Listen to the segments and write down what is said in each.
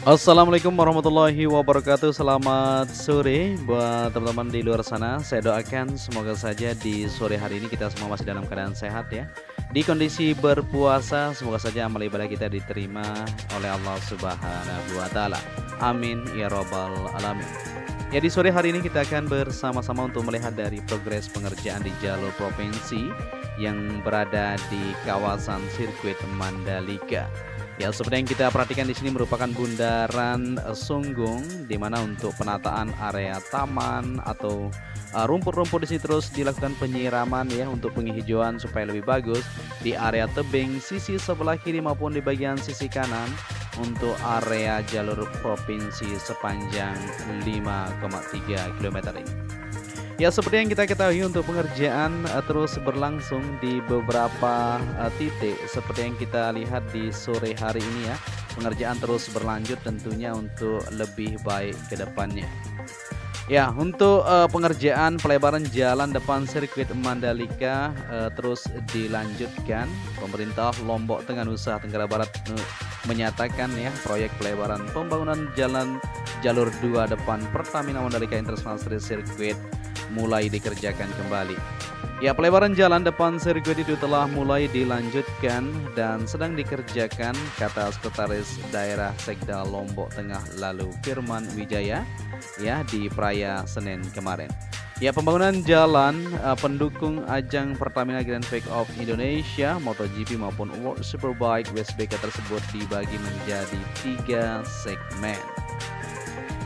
Assalamualaikum warahmatullahi wabarakatuh. Selamat sore buat teman-teman di luar sana. Saya doakan semoga saja di sore hari ini kita semua masih dalam keadaan sehat ya. Di kondisi berpuasa, semoga saja amal ibadah kita diterima oleh Allah Subhanahu wa taala. Amin ya robbal alamin. Ya, di sore hari ini kita akan bersama-sama untuk melihat dari progres pengerjaan di jalur provinsi yang berada di kawasan sirkuit Mandalika. Ya, seperti yang kita perhatikan di sini merupakan bundaran Sunggung, di mana untuk penataan area taman atau rumput-rumput di sini terus dilakukan penyiraman ya untuk penghijauan supaya lebih bagus di area tebing sisi sebelah kiri maupun di bagian sisi kanan untuk area jalur provinsi sepanjang 5,3 km ini. Ya, seperti yang kita ketahui untuk pengerjaan terus berlangsung di beberapa titik seperti yang kita lihat di sore hari ini ya. Pengerjaan terus berlanjut tentunya untuk lebih baik ke depannya. Ya, untuk pengerjaan pelebaran jalan depan sirkuit Mandalika terus dilanjutkan. Pemerintah Lombok Tengah Nusa Tenggara Barat menyatakan ya proyek pelebaran pembangunan jalan jalur 2 depan Pertamina Mandalika International Street Circuit mulai dikerjakan kembali. Ya, pelebaran jalan depan sirkuit itu telah mulai dilanjutkan dan sedang dikerjakan, kata Sekretaris Daerah Sekda Lombok Tengah lalu Firman Wijaya ya di Peraya Senin kemarin. Ya, pembangunan jalan pendukung ajang Pertamina Grand Prix of Indonesia, MotoGP maupun World Superbike WSBK tersebut dibagi menjadi 3 segmen.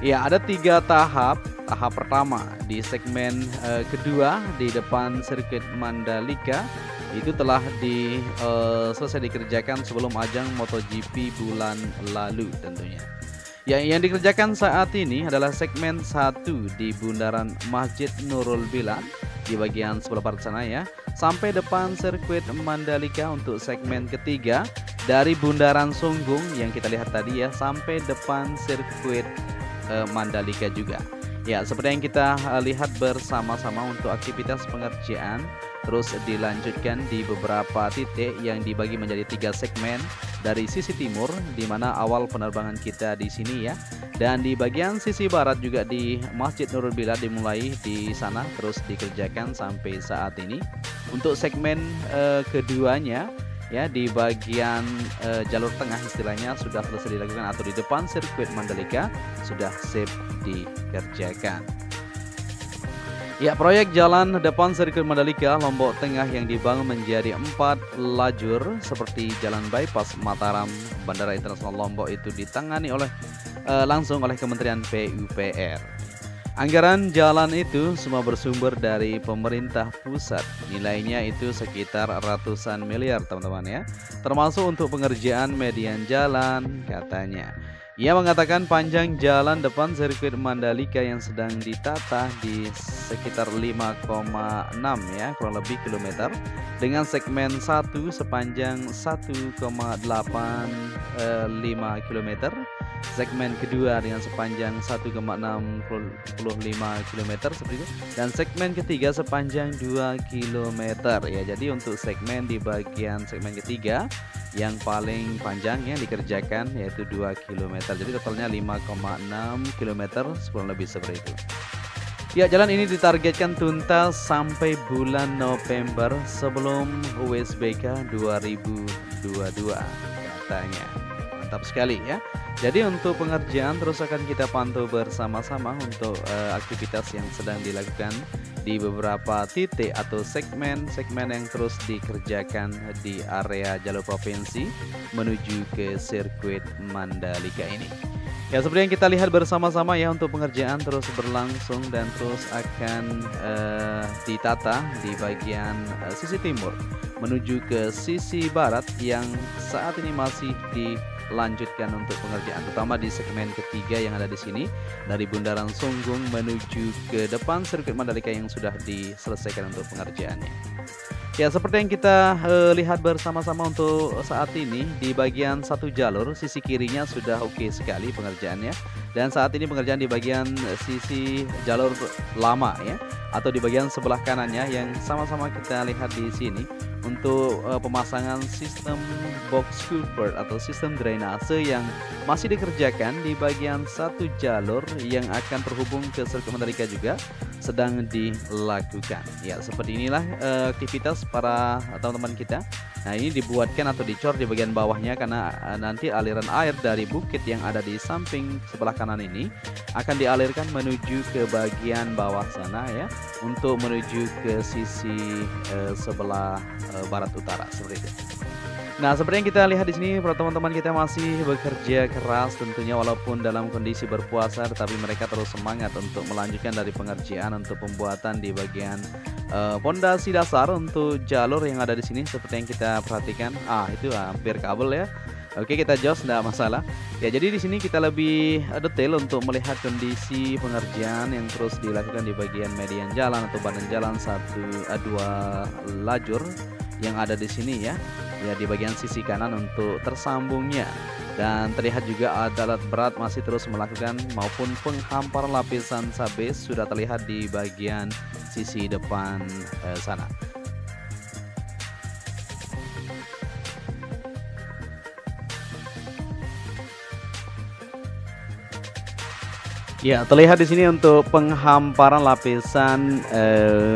Ya, ada 3 tahap. Tahap pertama di segmen kedua di depan sirkuit Mandalika itu telah selesai dikerjakan sebelum ajang MotoGP bulan lalu tentunya. Ya, yang dikerjakan saat ini adalah segmen 1 di bundaran Masjid Nurul Bilad di bagian sebelah barat sana ya, sampai depan sirkuit Mandalika. Untuk segmen ketiga dari bundaran Sunggung yang kita lihat tadi ya, sampai depan sirkuit Mandalika juga. Ya, seperti yang kita lihat bersama-sama untuk aktivitas pengerjaan terus dilanjutkan di beberapa titik yang dibagi menjadi 3 segmen dari sisi timur, di mana awal penerbangan kita di sini ya, dan di bagian sisi barat juga di Masjid Nurul Bilad dimulai di sana terus dikerjakan sampai saat ini. Untuk segmen keduanya ya di bagian jalur tengah istilahnya sudah selesai dilakukan atau di depan sirkuit Mandalika sudah sip dikerjakan. Ya, proyek jalan depan sirkuit Mandalika Lombok Tengah yang dibangun menjadi 4 lajur seperti jalan bypass Mataram Bandara Internasional Lombok itu ditangani langsung oleh Kementerian PUPR. Anggaran jalan itu semua bersumber dari pemerintah pusat. Nilainya itu sekitar ratusan miliar teman-teman ya. Termasuk untuk pengerjaan median jalan katanya. Ia mengatakan panjang jalan depan sirkuit Mandalika yang sedang ditata di sekitar 5,6 ya, kurang lebih kilometer, dengan segmen 1 sepanjang 1,85 km, segmen kedua dengan sepanjang 1,65 km seperti itu, dan segmen ketiga sepanjang 2 km ya. Jadi untuk segmen di bagian segmen ketiga yang paling panjang yang dikerjakan yaitu 2 km. Jadi totalnya 5,6 km kurang lebih seperti itu. Ya, jalan ini ditargetkan tuntas sampai bulan November sebelum USBK 2022 katanya. Mantap sekali ya. Jadi untuk pengerjaan terus akan kita pantau bersama-sama untuk aktivitas yang sedang dilakukan di beberapa titik atau segmen-segmen yang terus dikerjakan di area jalur provinsi menuju ke sirkuit Mandalika ini. Ya, seperti yang kita lihat bersama-sama ya, untuk pengerjaan terus berlangsung dan terus akan ditata di bagian sisi timur menuju ke sisi barat yang saat ini masih dilanjutkan untuk pengerjaan, terutama di segmen ketiga yang ada di sini dari bundaran Sunggung menuju ke depan sirkuit Mandalika yang sudah diselesaikan untuk pengerjaannya. Ya, seperti yang kita lihat bersama-sama untuk saat ini di bagian satu jalur sisi kirinya sudah oke sekali pengerjaannya, dan saat ini pengerjaan di bagian sisi jalur lama ya atau di bagian sebelah kanannya yang sama-sama kita lihat di sini untuk pemasangan sistem box culvert atau sistem drainase yang masih dikerjakan di bagian satu jalur yang akan terhubung ke sirkuit Mandalika juga sedang dilakukan. Ya, seperti inilah aktivitas para teman-teman kita. Nah, ini dibuatkan atau dicor di bagian bawahnya karena nanti aliran air dari bukit yang ada di samping sebelah kanan ini akan dialirkan menuju ke bagian bawah sana ya, untuk menuju ke sisi sebelah barat utara seperti itu. Nah, seperti yang kita lihat di sini, para teman-teman kita masih bekerja keras tentunya walaupun dalam kondisi berpuasa, tetapi mereka terus semangat untuk melanjutkan dari pengerjaan untuk pembuatan di bagian pondasi dasar untuk jalur yang ada di sini seperti yang kita perhatikan. Itu hampir kabel ya. Oke, kita jos, tidak masalah. Ya, jadi di sini kita lebih detail untuk melihat kondisi pengerjaan yang terus dilakukan di bagian median jalan atau badan jalan 2 lajur yang ada di sini ya. Ya, di bagian sisi kanan untuk tersambungnya. Dan terlihat juga alat berat masih terus melakukan maupun penghamparan lapisan sabes sudah terlihat di bagian sisi depan sana. Ya, terlihat di sini untuk penghamparan lapisan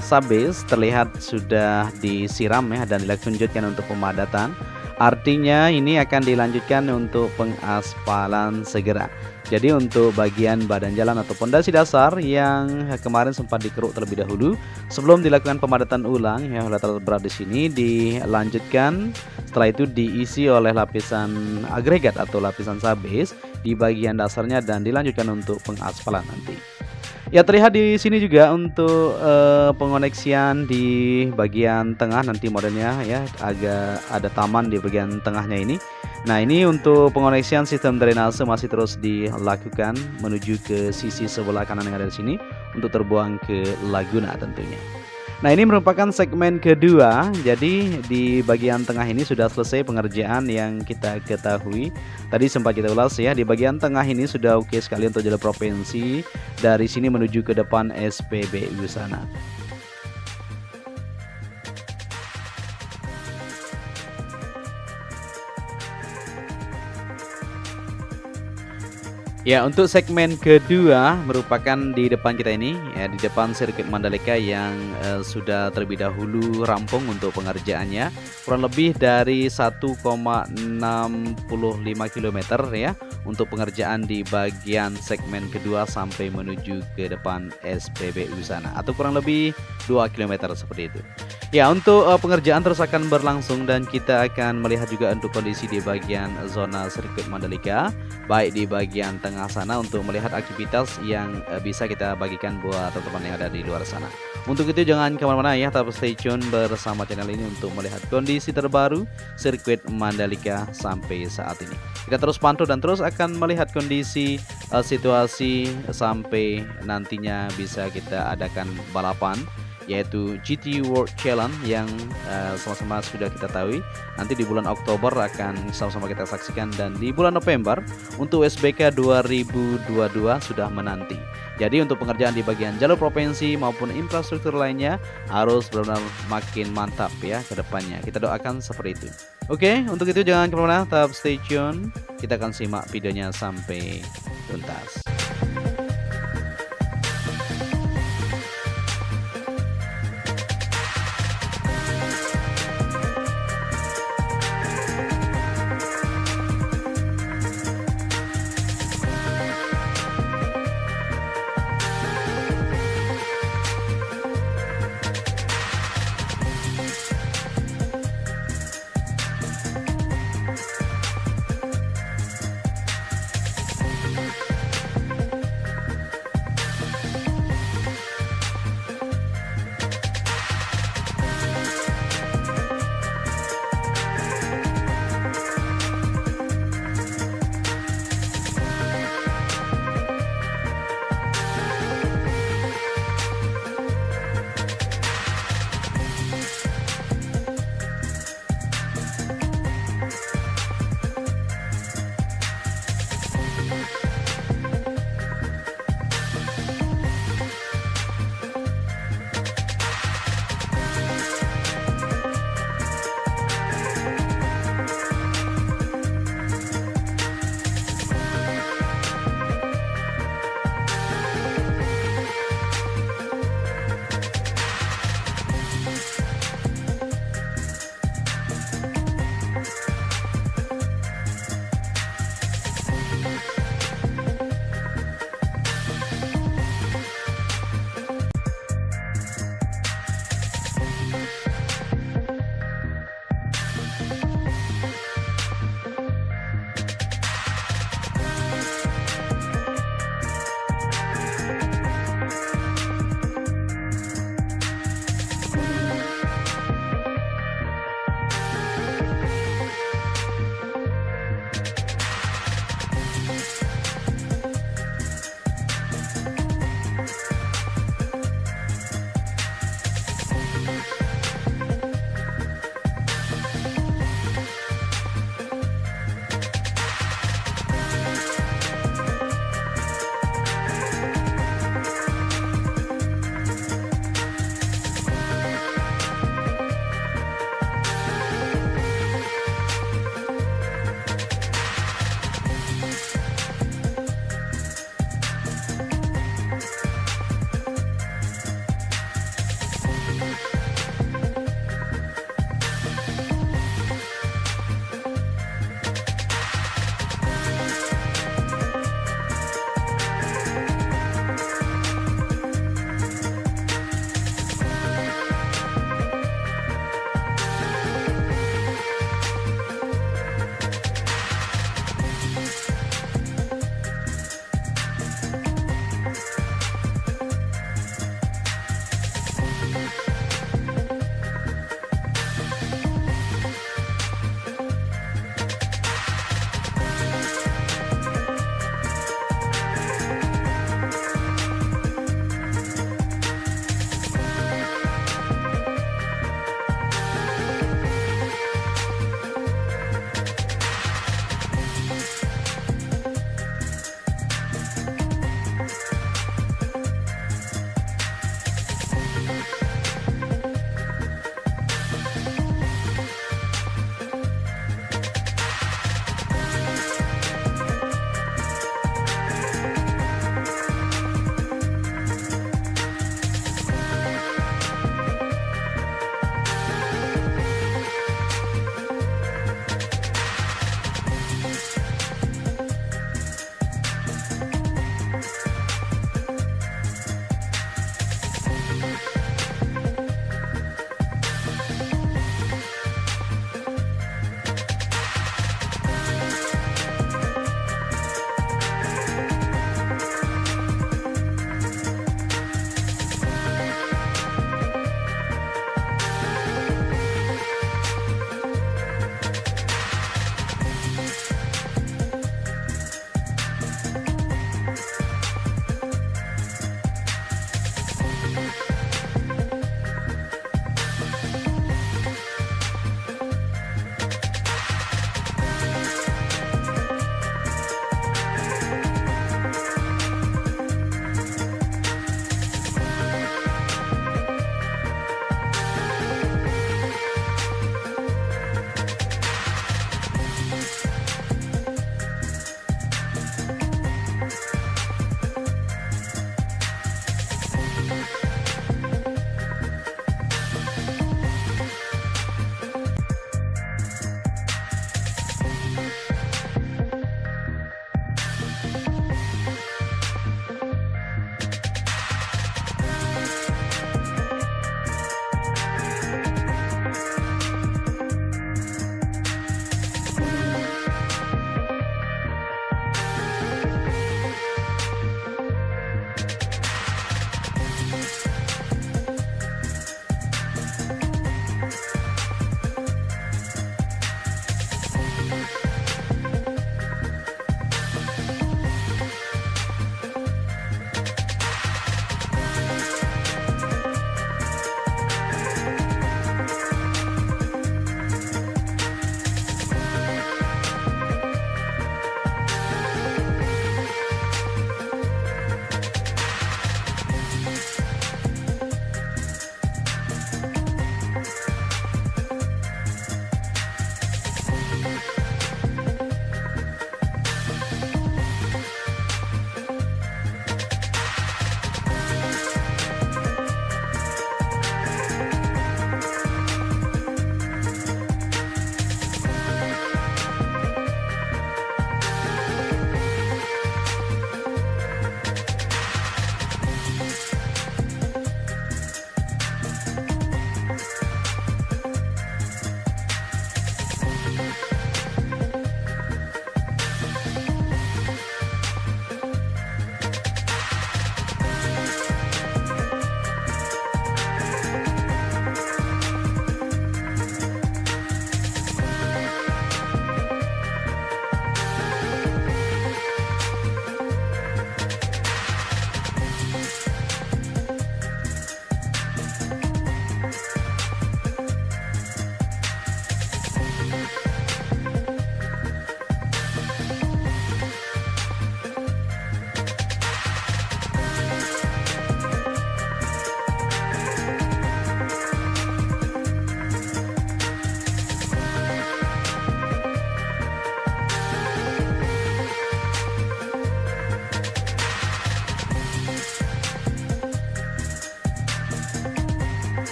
sabes terlihat sudah disiram ya dan dilanjutkan untuk pemadatan. Artinya ini akan dilanjutkan untuk pengaspalan segera. Jadi untuk bagian badan jalan atau pondasi dasar yang kemarin sempat dikeruk terlebih dahulu sebelum dilakukan pemadatan ulang ya oleh alat berat di sini dilanjutkan. Setelah itu diisi oleh lapisan agregat atau lapisan sabes di bagian dasarnya dan dilanjutkan untuk pengaspalan nanti. Ya, terlihat di sini juga untuk pengoneksian di bagian tengah nanti modelnya ya, agak ada taman di bagian tengahnya ini. Nah, ini untuk pengoneksian sistem drainase masih terus dilakukan menuju ke sisi sebelah kanan yang ada di sini untuk terbuang ke laguna tentunya. Nah, ini merupakan segmen kedua. Jadi di bagian tengah ini sudah selesai pengerjaan yang kita ketahui. Tadi sempat kita ulas ya, di bagian tengah ini sudah oke sekali untuk jalur provinsi dari sini menuju ke depan SPBU sana. Ya, untuk segmen kedua merupakan di depan kita ini ya, di depan sirkuit Mandalika yang sudah terlebih dahulu rampung untuk pengerjaannya kurang lebih dari 1,65 km ya untuk pengerjaan di bagian segmen kedua sampai menuju ke depan SPBU sana atau kurang lebih 2 km seperti itu. Ya, untuk pengerjaan terus akan berlangsung dan kita akan melihat juga untuk kondisi di bagian zona sirkuit Mandalika baik di bagian tengah sana untuk melihat aktivitas yang bisa kita bagikan buat teman-teman yang ada di luar sana. Untuk itu jangan kemana-mana ya, tetap stay tune bersama channel ini untuk melihat kondisi terbaru sirkuit Mandalika sampai saat ini. Kita terus pantau dan terus akan melihat kondisi situasi sampai nantinya bisa kita adakan balapan yaitu GT World Challenge yang sama-sama sudah kita tahu nanti di bulan Oktober akan sama-sama kita saksikan dan di bulan November untuk USBK 2022 sudah menanti. Jadi untuk pengerjaan di bagian jalur provinsi maupun infrastruktur lainnya harus benar-benar makin mantap ya ke depannya. Kita doakan seperti itu. Oke, untuk itu jangan kemana-mana, tetap stay tune. Kita akan simak videonya sampai tuntas.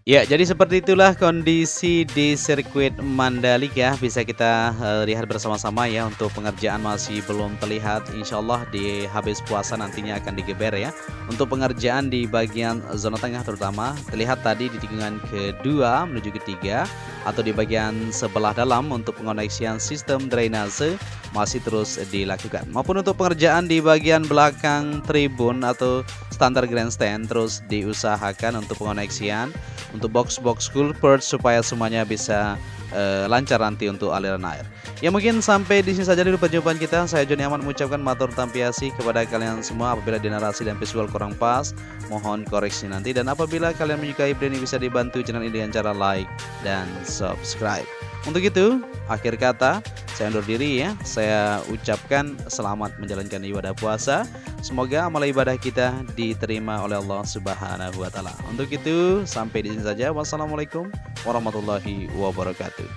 Ya, jadi seperti itulah kondisi di sirkuit Mandalika. Bisa kita lihat bersama-sama ya. Untuk pengerjaan masih belum terlihat. Insya Allah di habis puasa nantinya akan digeber ya. Untuk pengerjaan di bagian zona tengah terutama terlihat tadi di tikungan kedua menuju ketiga atau di bagian sebelah dalam untuk pengoneksian sistem drainase masih terus dilakukan. Maupun untuk pengerjaan di bagian belakang tribun atau standar grandstand terus diusahakan untuk pengoneksian untuk box-box culvert supaya semuanya bisa lancar nanti untuk aliran air. Ya mungkin sampai di sini saja dulu perjumpaan kita. Saya Joni Ahmad mengucapkan matur tampiasi kepada kalian semua. Apabila di narasi dan visual kurang pas, mohon koreksi nanti. Dan apabila kalian menyukai video ini, bisa dibantu channel ini dengan cara like dan subscribe. Untuk itu, akhir kata saya undur diri ya. Saya ucapkan selamat menjalankan ibadah puasa. Semoga amal ibadah kita diterima oleh Allah Subhanahu wa taala. Untuk itu, sampai di sini saja. Wassalamualaikum warahmatullahi wabarakatuh.